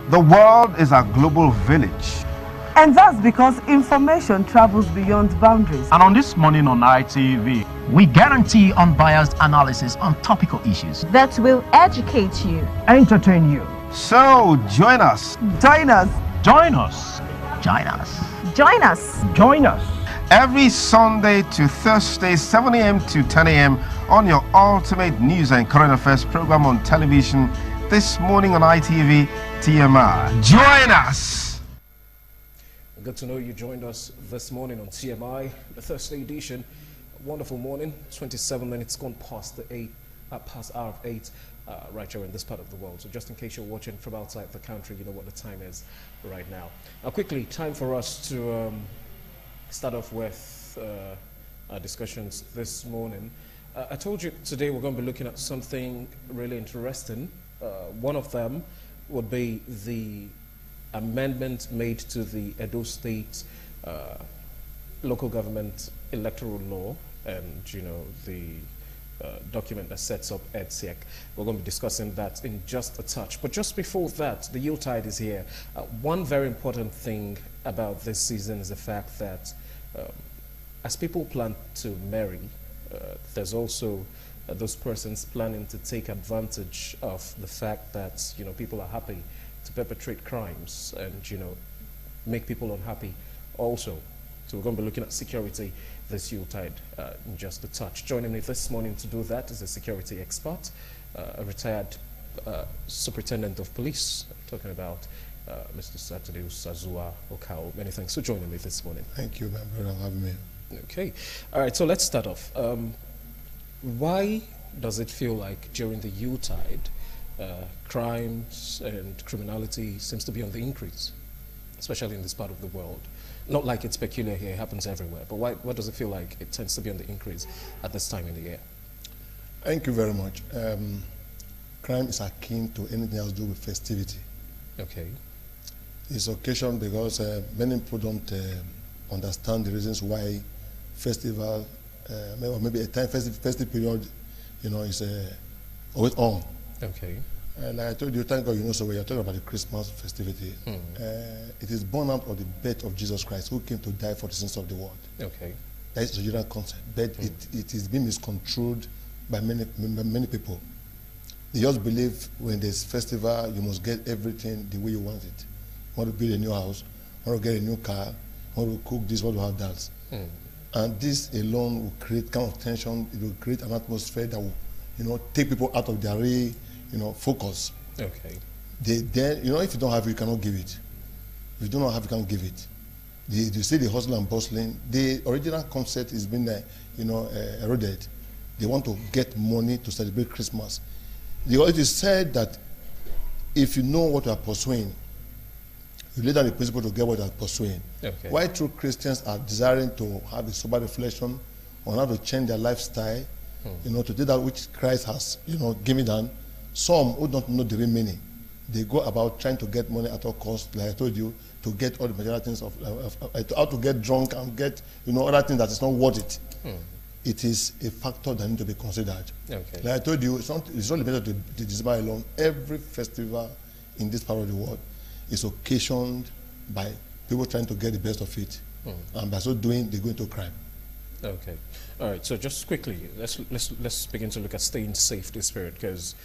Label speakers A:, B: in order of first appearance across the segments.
A: The world is a global village.
B: And that's because information travels beyond boundaries.
C: And on This Morning on RTV,
D: we guarantee unbiased analysis on topical issues
E: that will educate you,
F: entertain you.
A: So join us.
B: Join us.
C: Join us.
D: Join us.
E: Join us.
F: Join us.
A: Every Sunday to Thursday, 7 a.m. to 10 a.m. on your ultimate news and current affairs program on television. This Morning on ITV, TMI. Join us.
G: Good to know you joined us this morning on TMI, the Thursday edition. Wonderful morning, 27 minutes gone past the past hour of 8 right here in this part of the world. So just in case you're watching from outside the country, you know what the time is right now. Now quickly, time for us to start off with our discussions this morning. I told you today we're going to be looking at something really interesting. One of them would be the amendment made to the Edo State local government electoral law, and you know the document that sets up EDSEC. We're going to be discussing that in just a touch. But just before that, the Yuletide is here. One very important thing about this season is the fact that as people plan to marry, there's also those persons planning to take advantage of the fact that people are happy to perpetrate crimes and make people unhappy also. So we're going to be looking at security this Yuletide in just a touch. Joining me this morning to do that is a security expert, a retired superintendent of police, talking about Mr. Saturday Osazuwa, Okao. Many thanks for joining me this morning.
H: Thank you, my brother, for having me.
G: Okay. All right, so let's start off. Why does it feel like during the Yuletide, crimes and criminality seems to be on the increase, especially in this part of the world? Not like it's peculiar here, it happens everywhere, but why does it feel like it tends to be on the increase at this time in the year?
H: Thank you very much. Crime is akin to anything else to do with festivity.
G: Okay.
H: It's occasion because many people don't understand the reasons why festival, or maybe a time festive period, is always on.
G: Okay.
H: Like I told you, thank God, so we are talking about the Christmas festivity. It is born out of the birth of Jesus Christ, who came to die for the sins of the world.
G: Okay.
H: That is the general concept, but it is being misconstrued by many people. They just believe when there's festival, you must get everything the way you want it. You want to build a new house, you want to get a new car, you want to cook this, you want to have that. And this alone will create kind of tension. It will create an atmosphere that will, take people out of their real, focus.
G: Okay.
H: Then, if you don't have it, you cannot give it. If you do not have it, you can't give it. You see the hustle and bustling. The original concept is being, eroded. They want to get money to celebrate Christmas. It is said that if you know what you are pursuing, you lay down the principle to get what you are pursuing.
G: Okay.
H: Why true Christians are desiring to have a sober reflection on how to change their lifestyle, to do that which Christ has, given them. Some who don't know the real meaning, they go about trying to get money at all costs, like I told you, to get all the material things how to get drunk and get, other things that is not worth it. It is a factor that needs to be considered.
G: Okay.
H: Like I told you, it's not limited to December alone. Every festival in this part of the world is occasioned by people trying to get the best of it, and by so doing, they go into crime.
G: Okay. All right. So just quickly, let's begin to look at staying safe this period, because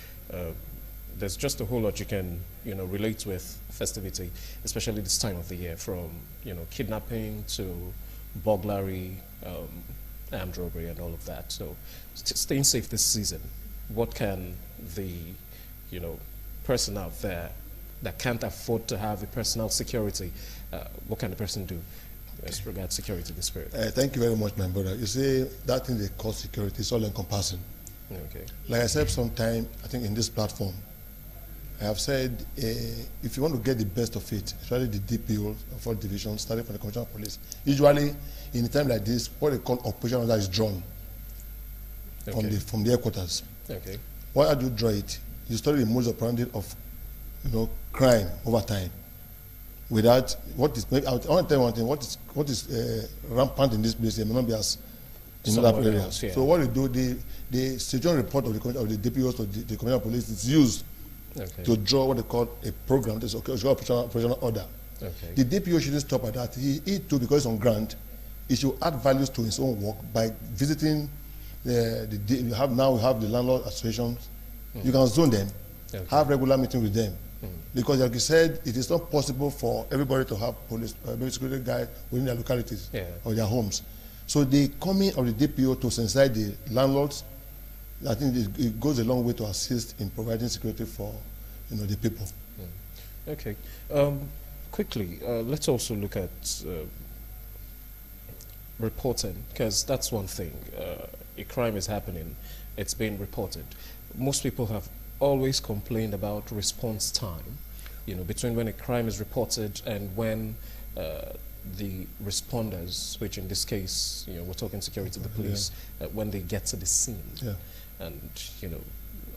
G: there's just a whole lot you can relate with festivity, especially this time of the year, from kidnapping to burglary, armed robbery, and all of that. So staying safe this season, what can the person out there that can't afford to have a personal security, what can the person do as regards security this period?
H: Thank you very much, my brother. You see, that thing they call security is all encompassing.
G: Okay.
H: Like I said sometime, I think in this platform, I have said, if you want to get the best of it, especially the DPO of all divisions, starting from the Commissioner of Police, usually in a time like this, what they call operation order is drawn from the headquarters.
G: Okay.
H: Why do you draw it? You study the modus operandi of crime over time. Without what is, maybe I want to tell you one thing, what is rampant in this place, it may not be as in other areas. Yeah. So what they do, the situation report of the DPOs or the Commissioner of Police is used to draw what they call a program. This is operational order.
G: Okay.
H: The DPO shouldn't stop at that. He too, because it's on grant, he should add values to his own work by visiting we have the landlord associations. You can zone them, have regular meetings with them. Because like you said, it is not possible for everybody to have police, security guys within their localities or their homes. So the coming of the DPO to sensitize the landlords, I think it goes a long way to assist in providing security for the people.
G: Okay. Quickly, let's also look at reporting, because that's one thing. A crime is happening, it's being reported. Most people have always complained about response time, between when a crime is reported and when the responders, which in this case, we're talking security, the police, when they get to the scene. And,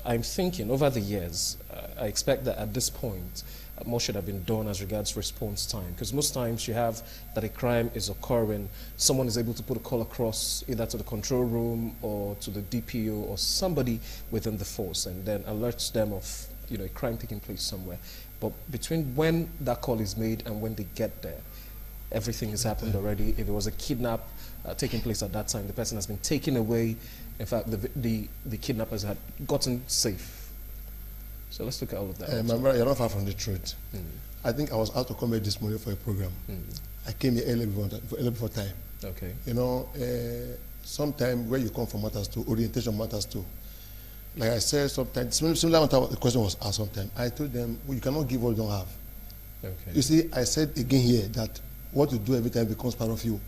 G: I'm thinking over the years, I expect that at this point, more should have been done as regards response time. Because most times you have that a crime is occurring, someone is able to put a call across either to the control room or to the DPO or somebody within the force, and then alerts them of a crime taking place somewhere. But between when that call is made and when they get there, everything has happened already. If it was a kidnap taking place at that time, the person has been taken away. In fact, the kidnappers had gotten safe. So let's look at all of that.
H: Remember, you're not far from the truth. I think I was out to come here this morning for a program. I came here early before time.
G: Okay.
H: Sometimes where you come from matters too, orientation matters too. Like I said, sometimes, similar matter, the question was asked sometimes. I told them, well, you cannot give what you don't have.
G: Okay.
H: You see, I said again here that what you do every time becomes part of you.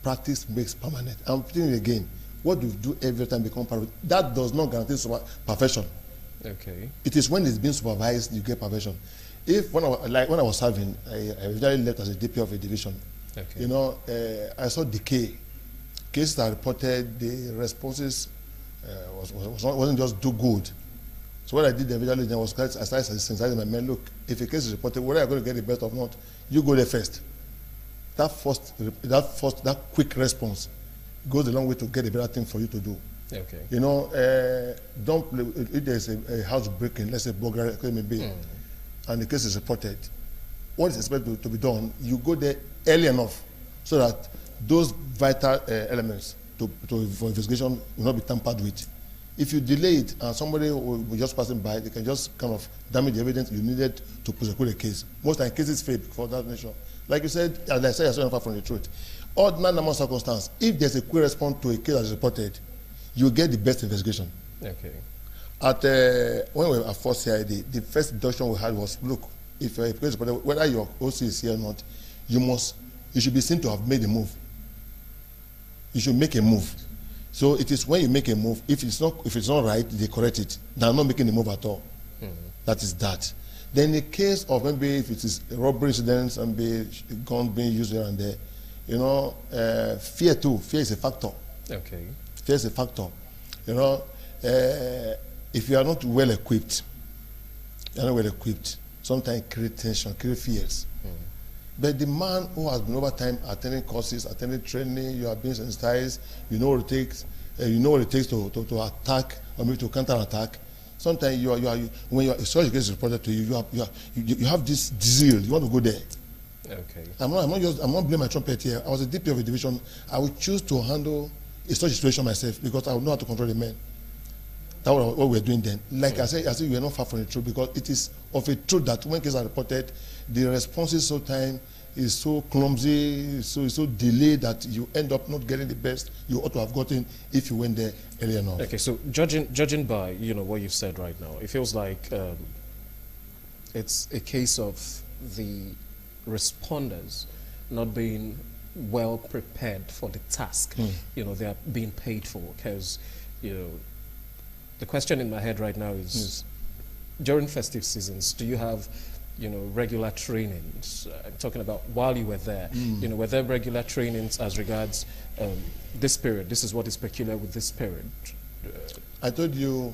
H: Practice makes permanent. I'm repeating it again. What you do every time becomes part of you. That does not guarantee perfection. Okay. It is when it's being supervised you get perfection. If when I was serving, I usually left as a DP of a division. Okay. I saw decay. Cases are reported, the responses wasn't just do good. So what I did eventually then was I started sensitizing my men. Look, if a case is reported, whether you're going to get the best or not, you go there first. That quick response goes a long way to get a better thing for you to do. Okay. Don't play, if there's a house breaking, let's say burglary, it may be, and the case is reported, what is expected to be done, you go there early enough so that those vital elements for investigation will not be tampered with. If you delay it and somebody will be just passing by, they can just kind of damage the evidence you needed to prosecute a case. Most times cases fail for that nation. Like you said, as I said, you're far from the truth. Ordinary normal circumstance, if there's a quick response to a case that is reported, you get the best investigation. Okay. When we were at Force CID, the first deduction we had was, look, if a case is reported, whether your OC is here or not, you should be seen to have made a move. You should make a move. So it is when you make a move, if it's not right, they correct it. They are not making a move at all. That is that. Then in the case of maybe if it is robbery incidents and guns being used here and there, fear too. Fear is a factor. Okay. Fear is a factor. If you are not well equipped, sometimes create tension, create fears. But the man who has been over time attending courses, attending training, you are being sensitized, you know what it takes, to attack or maybe to counter-attack. Sometimes when such a case is reported to you, you have this zeal, you want to go there. Okay. I'm not blaming my trumpet here. I was a DP of a division. I would choose to handle such a situation myself because I would know how to control the men. That's what we're doing then. Like I said, we are not far from the truth because it is of a truth that when cases are reported, the responses sometimes is so clumsy, so delayed that you end up not getting the best you ought to have gotten if you went there early enough. Okay, so judging by what you've said right now, it feels like it's a case of the responders not being well prepared for the task. They are being paid for because the question in my head right now is during festive seasons, do you have regular trainings? I'm talking about while you were there. Were there regular trainings as regards this period? This is what is peculiar with this period. I told you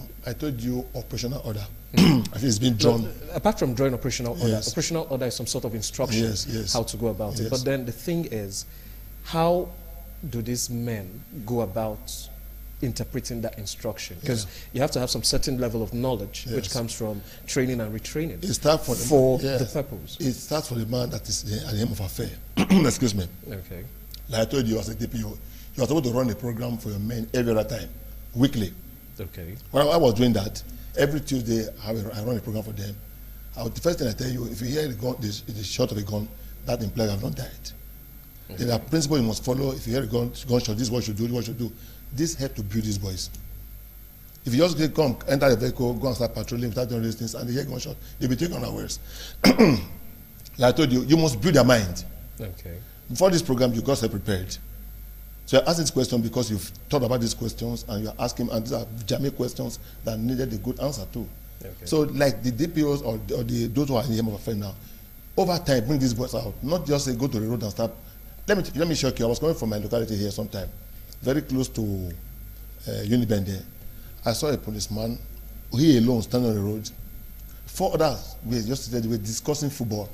H: operational order. I think it's been drawn. No, apart from drawing operational order, operational order is some sort of instruction how to go about it. But then the thing is, how do these men go about
G: interpreting that instruction? Because you have to have some certain level of knowledge, which comes from training and retraining.
H: It starts
G: for the purpose.
H: It starts for the man that is at the end of affair. Excuse me.
G: Okay.
H: Like I told you as a DPO, you are supposed to run a program for your men every other time, weekly.
G: Okay.
H: When I was doing that, every Tuesday I run a program for them. The first thing I tell you, if you hear the gun, the shot of a gun, that implies I have not died. Okay. There are principles you must follow. If you hear a gunshot, this is what you should do, this is what you should do. This helps to build these boys. If you just come, enter the vehicle, go and start patrolling without doing these things, and they hear gunshot, they'll be taken unawares. Like I told you, you must build their mind.
G: Okay.
H: Before this program, you got to prepared. So you're asking this question because you've thought about these questions, and you're asking, and these are jamming questions that needed a good answer too. Okay. So like the DPOs or those who are in the aim of affair now, over time, bring these boys out. Not just say go to the road and start. Let me shock you. I was coming from my locality here sometime, very close to Unibend there. I saw a policeman, he alone standing on the road. 4 others were discussing football.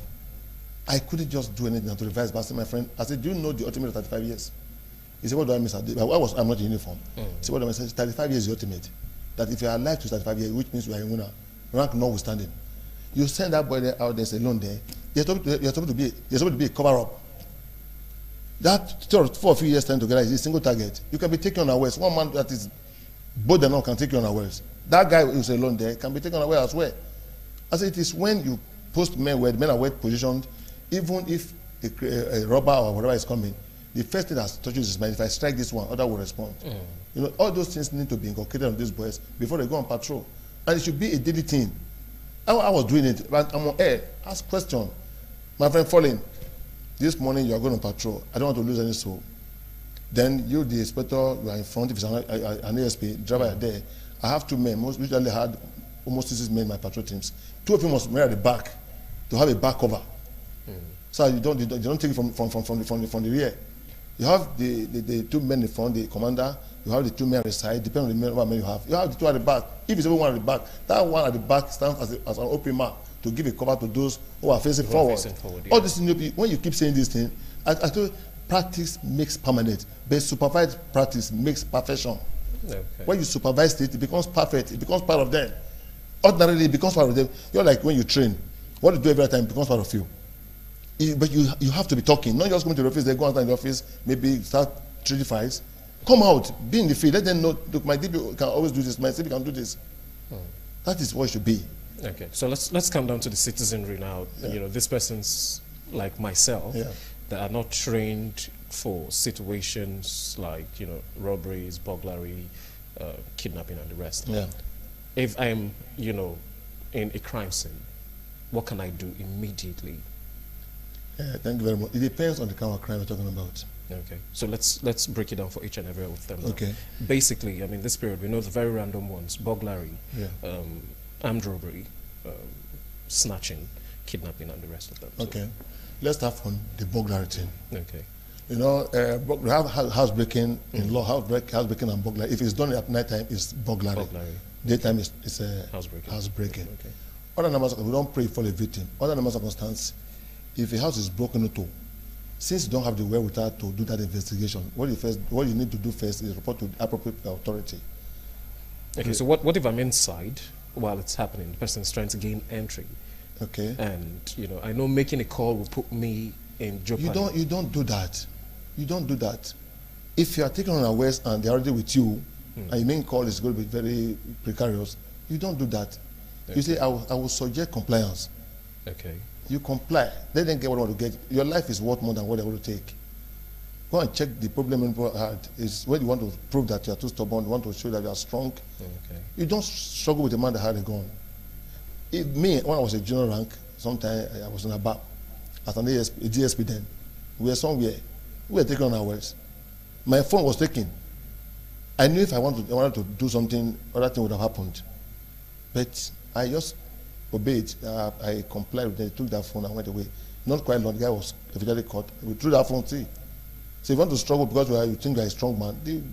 H: I couldn't just do anything to revise back to my friend. I said, do you know the ultimate of 35 years? He said, what do I miss? I'm not in uniform. He said, what do I miss? 35 years is the ultimate. That if you are alive to 35 years, which means you are a winner, rank notwithstanding. You send that boy there out there alone there, you're supposed to be a cover-up. That 4 or 5 years time together is a single target. You can be taken unawares. One man that is bold enough can take you unawares. That guy who's alone there can be taken unawares as well. I said, it is when you post men where men are well positioned, even if a robber or whatever is coming, the first thing that touches his mind, if I strike this one, other will respond. You know, all those things need to be inculcated on these boys before they go on patrol. And it should be a daily thing. I was doing it, but I'm on air. Ask question. My friend Falling, this morning you are going on patrol. I don't want to lose any soul. Then you, the inspector, you are in front. If it's an ASP, driver are there. I have 2 men. Most usually had almost 6 men in my patrol teams. 2 of them must marry at the back to have a back cover. So you don't take it from the rear. You have the 2 men in front, the commander. You have the 2 men at the side, depending on the men you have. You have the 2 at the back. If it's only 1 at the back, that 1 at the back stands as an open mark to give a cover to those who are facing forward. All this thing, when you keep saying this thing, I told you, practice makes permanent, but supervised practice makes perfection. Okay. When you supervise it, it becomes perfect. It becomes part of them. Ordinarily, it becomes part of them. You're like when you train. What you do every time becomes part of you. But you have to be talking, not just going to the office. They go outside in the office, maybe start trading files. Come out, be in the field. Let them know. Look, my DP can always do this. My CP can do this. That is what it should be. Okay,
G: so let's come down to the citizenry now. You know, these persons like myself that are not trained for situations like, you know, robberies, burglary, kidnapping, and the rest. If I'm, you know, in a crime scene, what can I do immediately?
H: Thank you very much. It depends on the kind of crime we're talking about.
G: Okay, so let's break it down for each and every one of them.
H: Okay.
G: Basically, I mean, this period, we know the very random ones: burglary, armed robbery, snatching, kidnapping, and the rest of them.
H: Okay, let's start from the burglary thing.
G: Okay.
H: You know, we have housebreaking in law, housebreaking and burglary. If it's done at night time, it's burglary. Daytime is housebreaking. Okay. Other numbers, we don't pray for a victim. Other numbers of circumstances, if a house is broken into, since you don't have the wherewithal to do that investigation, what you need to do first is report to the appropriate authority.
G: Okay, so what if I'm inside while it's happening? The person is trying to gain entry.
H: Okay. And,
G: you know, I know making a call will put me in jeopardy.
H: You don't do that. You don't do that. If you are taken unawares and they're already with you, and your main call is going to be very precarious, you don't do that. Okay. You say, I will suggest compliance.
G: Okay.
H: You comply. They didn't get what they want to get. Your life is worth more than what they want to take. Go and check the problem people had. Is when you want to prove that you are too stubborn, you want to show that you are strong. Okay. You don't struggle with a man that had a gun. Me, when I was a junior rank, sometime I was in a bar, as an ASP, a DSP then. We were somewhere. We were taking on my phone was taken. I knew if I wanted to do something, other thing would have happened. But I just obeyed. I complied with it. I took that phone and went away. Not quite long. The guy was eventually caught. We threw that phone. See. So if you want to struggle because you think you're a strong man, you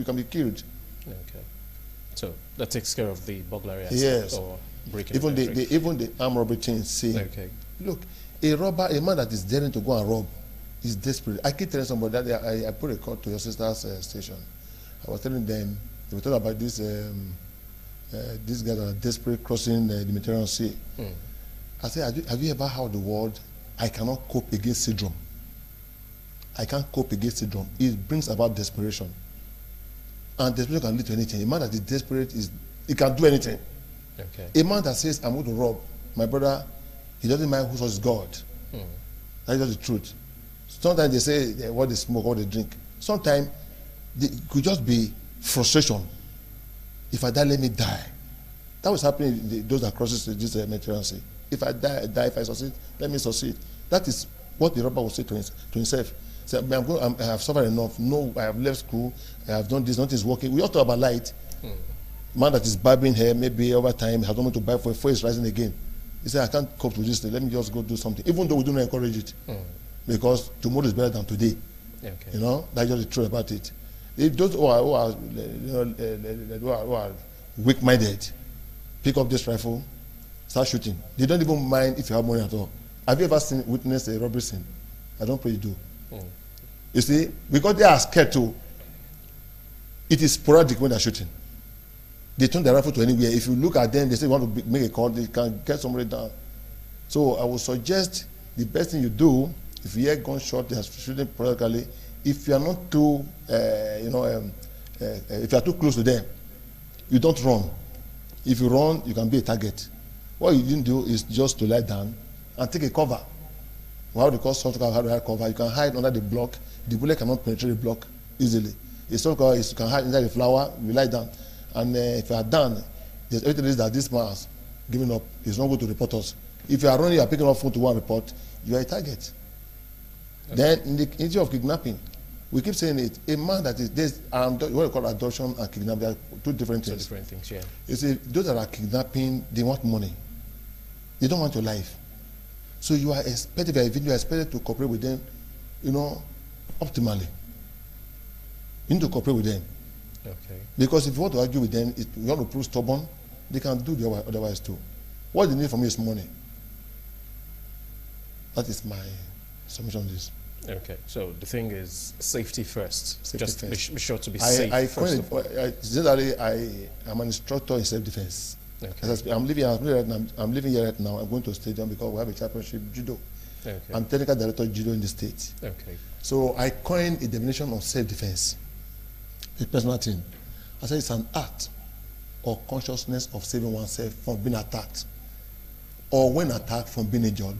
H: can be killed. Okay.
G: So that takes care of the burglary aspect.
H: Yes.
G: Or breaking.
H: Even the armed robbery thing say, okay, look, a man that is daring to go and rob is desperate. I keep telling somebody that I put a call to your sister's station. I was telling them, they were talking about this, these guys that are desperate crossing the Mediterranean Sea. I said, have you ever heard the word, I cannot cope against syndrome? I can't cope against syndrome. It brings about desperation. And desperation can lead to anything. A man that is desperate, he can do anything. Okay. A man that says, I'm going to rob my brother, he doesn't mind who is God. That's just the truth. Sometimes they say what they smoke, what they drink. Sometimes it could just be frustration. If I die, let me die. That was happening to those that crosses this Mediterranean Sea. If I die, I die. If I succeed, let me succeed. That is what the robber will say to himself. Say, I have suffered enough. No, I have left school. I have done this. Nothing is working. We all talk about light. Man that is barbing hair, maybe over time, has not to buy for it's rising again. He said, I can't cope with this thing. Let me just go do something. Even though we don't encourage it. Because tomorrow is better than today. Okay. You know, that's just the truth about it. If those who are weak-minded pick up this rifle, start shooting. They don't even mind if you have money at all. Have you ever witnessed a robbery scene? I don't pray you do. You see, because they are scared too, it is sporadic when they're shooting. They turn their rifle to anywhere. If you look at them, they say, want to make a call, they can get somebody down. So I would suggest the best thing you do, if you hear gunshot, they are shooting sporadically, if you are not too, if you are too close to them, you don't run. If you run, you can be a target. What you didn't do is just to lie down and take a cover. How they call soft cover, how to hide cover. You can hide under the block. The bullet cannot penetrate the block easily. A soft cover is you can hide inside the flower, you lie down. And if you are done, there's evidence that this man has given up. He's not going to report us. If you are running, you are picking up phone to one report, you are a target. Okay. Then in the issue of kidnapping, we keep saying it. A man that is this, what we call adoption and kidnapping, they are two different things. Two different things, yeah. You see, those that are kidnapping, they want money. They don't want your life. So you are expected, you are expected to cooperate with them, optimally. You need to cooperate with them. Okay. Because if you want to argue with them, if you want to prove stubborn, they can do the otherwise too. What they need from you is money. That is my submission on this. Okay, so the thing is safety first. Safety just first. Be sure to be safe first of all. Generally, I am an instructor in self-defense. Okay. I'm living here right now. I'm going to a stadium because we have a championship judo. Okay. I'm technical director of judo in the state. Okay. So I coined a definition of self-defense. A personal thing. I said it's an art or consciousness of saving oneself from being attacked, or when attacked from being injured.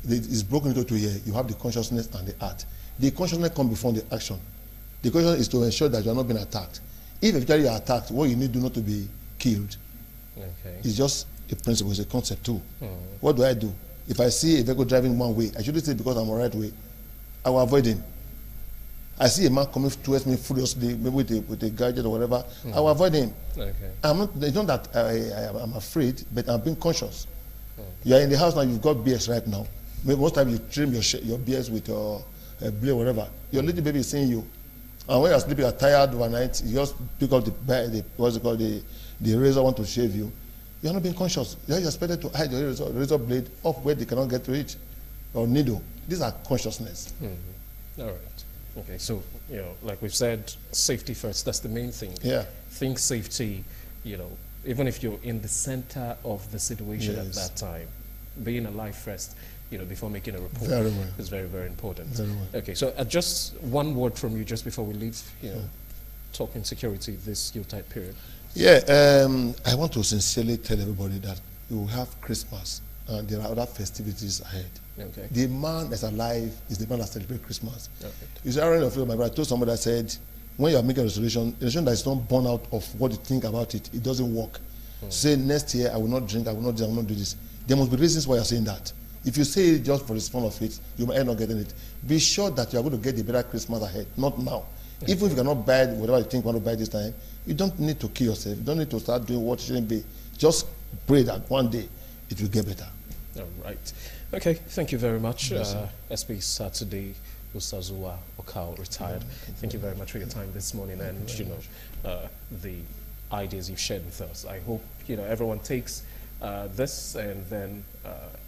H: It's broken into two here. You have the consciousness and the art. The consciousness comes before the action. The consciousness is to ensure that you are not being attacked. If eventually you are attacked, what you need to do not to be killed. Okay. It's just a principle, it's a concept too. What do I do? If I see a vehicle driving one way, I shouldn't say because I'm on the right way. I will avoid him. I see a man coming towards me furiously, maybe with a gadget or whatever, I will avoid him. Okay. It's not that I'm afraid, but I'm being conscious. You are in the house now, you've got BS right now. Most times you trim your BS with your blade or whatever. Your little baby is seeing you. And when you're sleeping, you're tired overnight, you just pick up the razor, want to shave you. You're not being conscious. You're expected to hide your razor blade off where they cannot get to it, or needle. These are consciousness. All right. Okay, so, like we've said, safety first, that's the main thing. Yeah. Think safety, even if you're in the center of the situation at that time, being alive first, before making a report is very, very important. Very well. Okay, so just one word from you just before we leave, talking security this Yuletide period. Yeah, I want to sincerely tell everybody that we will have Christmas and there are other festivities ahead. Okay. The man that's alive is the man that celebrates Christmas. Okay. You see, I my brother told somebody that said, when you are making a resolution that is not born out of what you think about it, it doesn't work. Say next year I will not drink, I will not do this. There must be reasons why you're saying that. If you say it just for the fun of it, you might end up getting it. Be sure that you are going to get the better Christmas ahead, not now. Okay. Even if you cannot buy whatever you think you want to buy this time, you don't need to kill yourself. You don't need to start doing what shouldn't be. Just pray that one day it will get better. All right. Okay, thank you very much. Yes, SP Saturday, Osazuwa, Okao, retired. Thank you very much for your time this morning and, the ideas you've shared with us. I hope, everyone takes this and then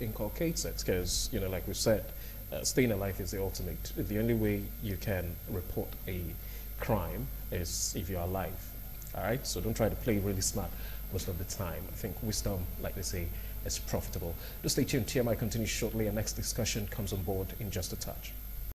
H: inculcates it because, like we've said, staying alive is the ultimate. The only way you can report a
G: crime is if you're alive. All right, so don't try to play really smart most of the time. I think wisdom, like they say, is profitable. Do stay tuned. TMI continues shortly. Our next discussion comes on board in just a touch.